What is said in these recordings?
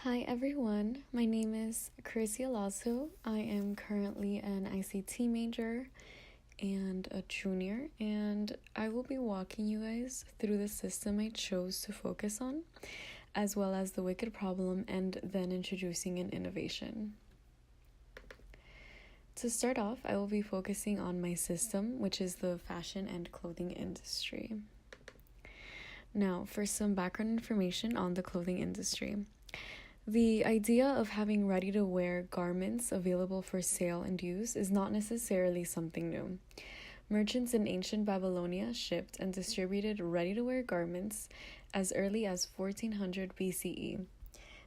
Hi everyone, my name is Chrissy Lazo. I am currently an ICT major and a junior, and I will be walking you guys through the system I chose to focus on, as well as the wicked problem, and then introducing an innovation. To start off, I will be focusing on my system, which is the fashion and clothing industry. Now, for some background information on the clothing industry. The idea of having ready-to-wear garments available for sale and use is not necessarily something new. Merchants in ancient Babylonia shipped and distributed ready-to-wear garments as early as 1400 BCE.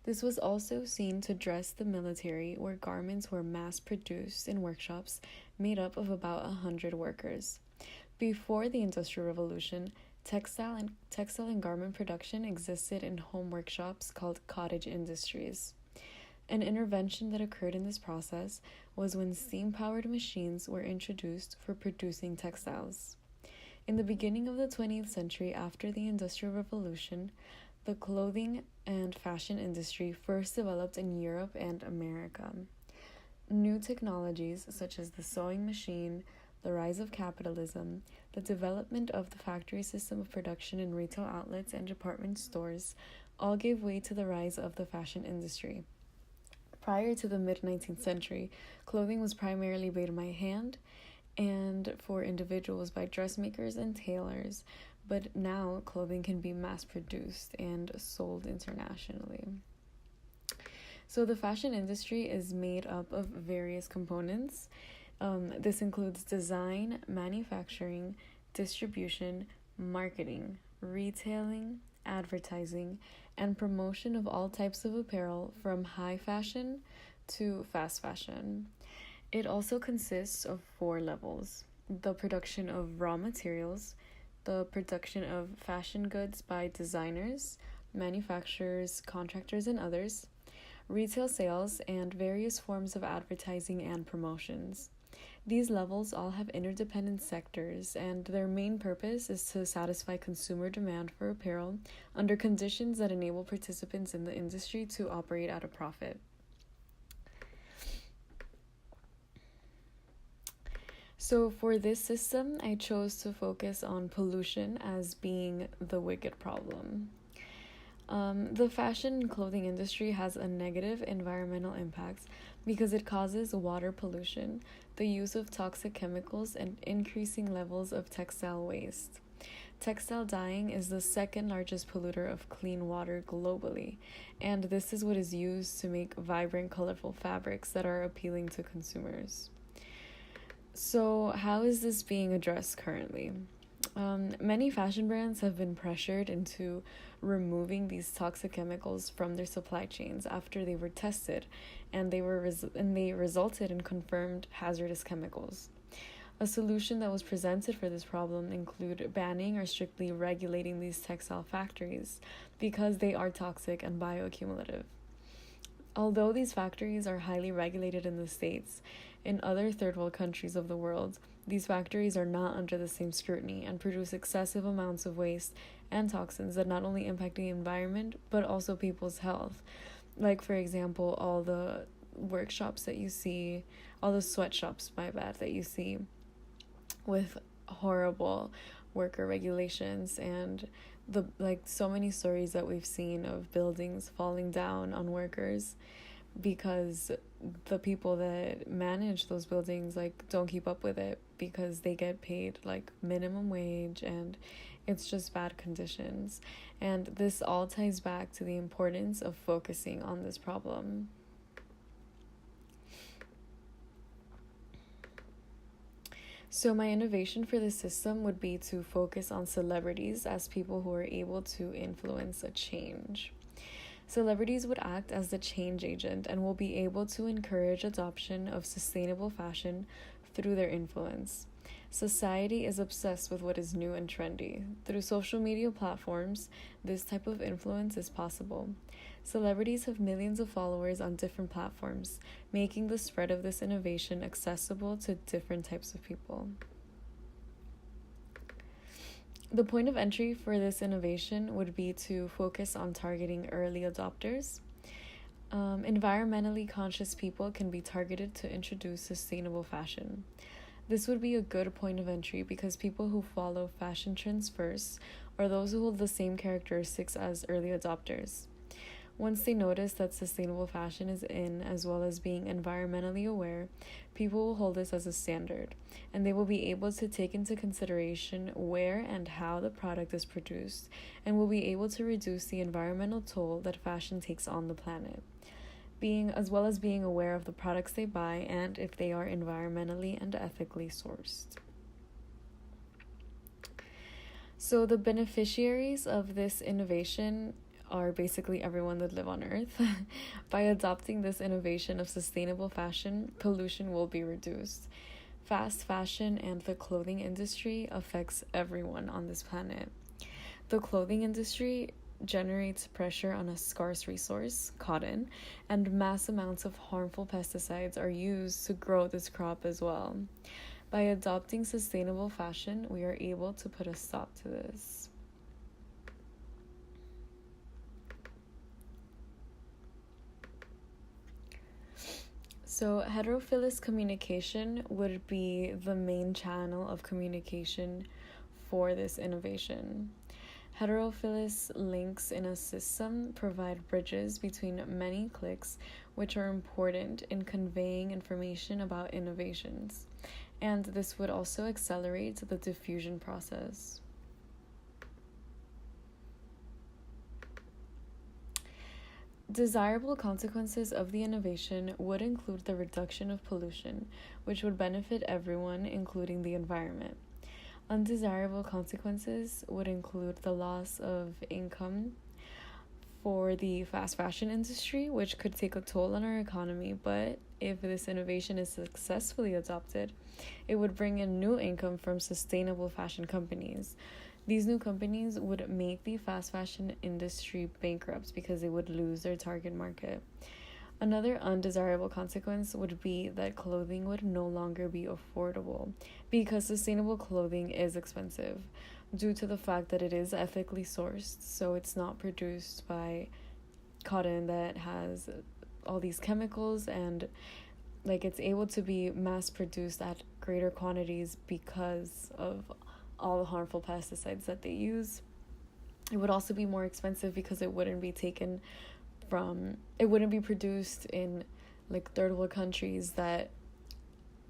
This was also seen to dress the military, where garments were mass-produced in workshops made up of about 100 workers. Before the Industrial Revolution, textile and garment production existed in home workshops called cottage industries. An intervention that occurred in this process was when steam-powered machines were introduced for producing textiles. In the beginning of the 20th century, after the Industrial Revolution, the clothing and fashion industry first developed in Europe and America. New technologies such as the sewing machine, the rise of capitalism, the development of the factory system of production in retail outlets and department stores all gave way to the rise of the fashion industry. Prior to the mid-19th century, clothing was primarily made by hand and for individuals by dressmakers and tailors, but now clothing can be mass-produced and sold internationally. So the fashion industry is made up of various components. This includes design, manufacturing, distribution, marketing, retailing, advertising, and promotion of all types of apparel from high fashion to fast fashion. It also consists of 4 levels: the production of raw materials, the production of fashion goods by designers, manufacturers, contractors, and others, retail sales, and various forms of advertising and promotions. These levels all have interdependent sectors, and their main purpose is to satisfy consumer demand for apparel under conditions that enable participants in the industry to operate at a profit. So for this system, I chose to focus on pollution as being the wicked problem. The fashion and clothing industry has a negative environmental impact because it causes water pollution, the use of toxic chemicals, and increasing levels of textile waste. Textile dyeing is the second largest polluter of clean water globally, and this is what is used to make vibrant, colorful fabrics that are appealing to consumers. So, how is this being addressed currently? Many fashion brands have been pressured into removing these toxic chemicals from their supply chains after they were tested, and they resulted in confirmed hazardous chemicals. A solution that was presented for this problem include banning or strictly regulating these textile factories because they are toxic and bioaccumulative. Although these factories are highly regulated in the States, in other third world countries of the world, these factories are not under the same scrutiny and produce excessive amounts of waste and toxins that not only impact the environment but also people's health. Like, for example, all the workshops that you see, all the sweatshops, that you see with horrible worker regulations, and so many stories that we've seen of buildings falling down on workers because the people that manage those buildings don't keep up with it because they get paid minimum wage, and it's just bad conditions. And this all ties back to the importance of focusing on this problem. So my innovation for this system would be to focus on celebrities as people who are able to influence a change. Celebrities would act as the change agent and will be able to encourage adoption of sustainable fashion through their influence. Society is obsessed with what is new and trendy. Through social media platforms, this type of influence is possible. Celebrities have millions of followers on different platforms, making the spread of this innovation accessible to different types of people. The point of entry for this innovation would be to focus on targeting early adopters. Environmentally conscious people can be targeted to introduce sustainable fashion. This would be a good point of entry because people who follow fashion trends first are those who hold the same characteristics as early adopters. Once they notice that sustainable fashion is in, as well as being environmentally aware, people will hold this as a standard, and they will be able to take into consideration where and how the product is produced, and will be able to reduce the environmental toll that fashion takes on the planet, as well as being aware of the products they buy and if they are environmentally and ethically sourced. So the beneficiaries of this innovation are basically everyone that live on Earth. By adopting this innovation of sustainable fashion, pollution will be reduced. Fast fashion and the clothing industry affects everyone on this planet. The clothing industry generates pressure on a scarce resource, cotton, and mass amounts of harmful pesticides are used to grow this crop as well. By adopting sustainable fashion, we are able to put a stop to this. So, heterophilous communication would be the main channel of communication for this innovation. Heterophilous links in a system provide bridges between many cliques, which are important in conveying information about innovations, and this would also accelerate the diffusion process. Desirable consequences of the innovation would include the reduction of pollution, which would benefit everyone, including the environment. Undesirable consequences would include the loss of income for the fast fashion industry, which could take a toll on our economy, but if this innovation is successfully adopted, it would bring in new income from sustainable fashion companies. These new companies would make the fast fashion industry bankrupt because they would lose their target market. Another undesirable consequence would be that clothing would no longer be affordable because sustainable clothing is expensive due to the fact that it is ethically sourced, so it's not produced by cotton that has all these chemicals, and it's able to be mass produced at greater quantities because of all the harmful pesticides that they use. It would also be more expensive because it wouldn't be produced in third world countries that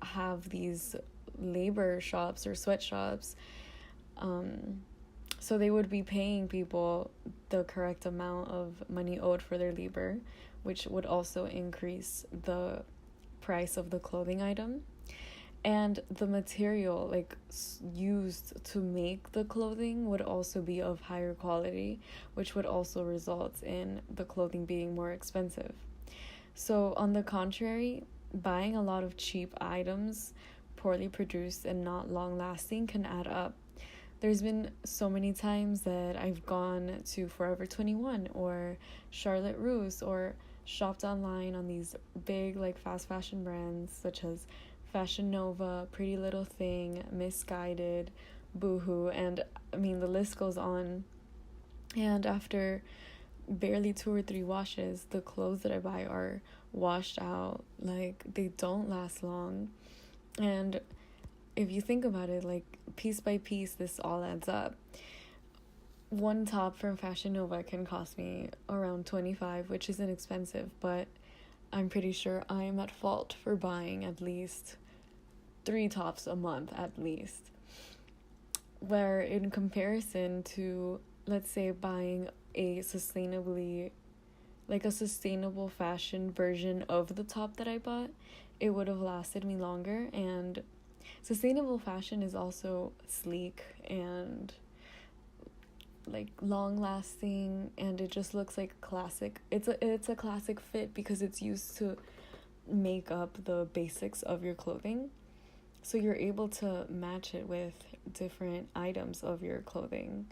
have these labor shops or sweatshops. So they would be paying people the correct amount of money owed for their labor, which would also increase the price of the clothing item. And the material used to make the clothing would also be of higher quality, which would also result in the clothing being more expensive. So on the contrary, buying a lot of cheap items, poorly produced and not long lasting, can add up. There's been so many times that I've gone to Forever 21 or Charlotte Russe or shopped online on these big fast fashion brands such as Fashion Nova, Pretty Little Thing, Missguided, Boohoo, and the list goes on. And after barely 2 or 3 washes, the clothes that I buy are washed out. They don't last long. And if you think about it, piece by piece, this all adds up. One top from Fashion Nova can cost me around $25, which isn't expensive, but I'm pretty sure I am at fault for buying at least 3 tops a month at least. Where in comparison to, let's say, buying a sustainable fashion version of the top that I bought, it would have lasted me longer. And sustainable fashion is also sleek and long lasting, and it just looks like classic. It's a classic fit because it's used to make up the basics of your clothing, so you're able to match it with different items of your clothing,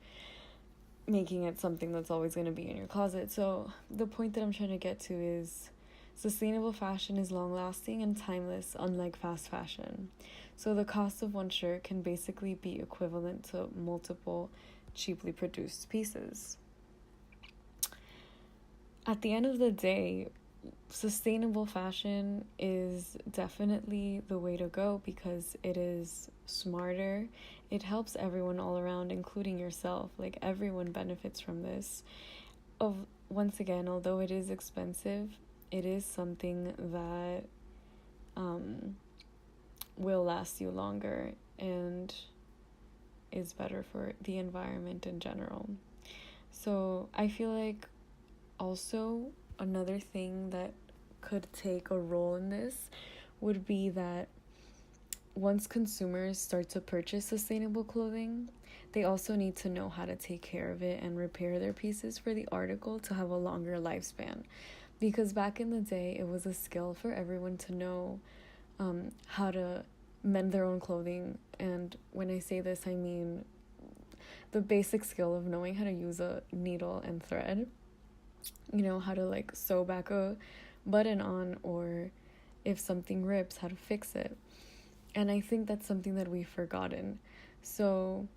making it something that's always going to be in your closet. So the point that I'm trying to get to is sustainable fashion is long lasting and timeless, unlike fast fashion. So the cost of one shirt can basically be equivalent to multiple cheaply produced pieces. At the end of the day, sustainable fashion is definitely the way to go because it is smarter. It helps everyone all around, including yourself. Like, everyone benefits from this. Of Once again, although it is expensive, it is something that will last you longer and is better for the environment in general. So I feel like also another thing that could take a role in this would be that once consumers start to purchase sustainable clothing, they also need to know how to take care of it and repair their pieces for the article to have a longer lifespan. Because back in the day, it was a skill for everyone to know how to mend their own clothing. And when I say this, I mean the basic skill of knowing how to use a needle and thread, how to like sew back a button on, or if something rips, how to fix it. And I think that's something that we've forgotten. So,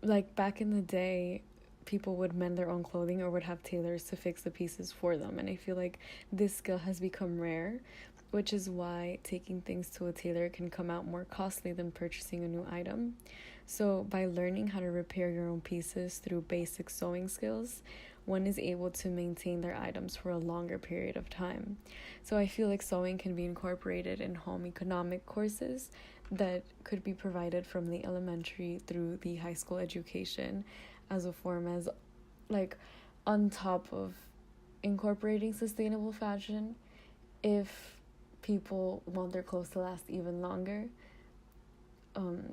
like, back in the day, people would mend their own clothing or would have tailors to fix the pieces for them. And I feel like this skill has become rare, which is why taking things to a tailor can come out more costly than purchasing a new item. So, by learning how to repair your own pieces through basic sewing skills, one is able to maintain their items for a longer period of time. So, I feel like sewing can be incorporated in home economic courses that could be provided from the elementary through the high school education as a form as, like, on top of incorporating sustainable fashion. If people want their clothes to last even longer,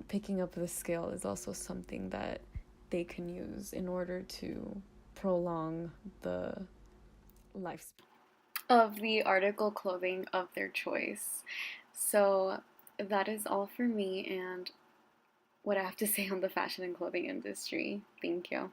picking up the skill is also something that they can use in order to prolong the lifespan of the article clothing of their choice. So that is all for me and what I have to say on the fashion and clothing industry. Thank you.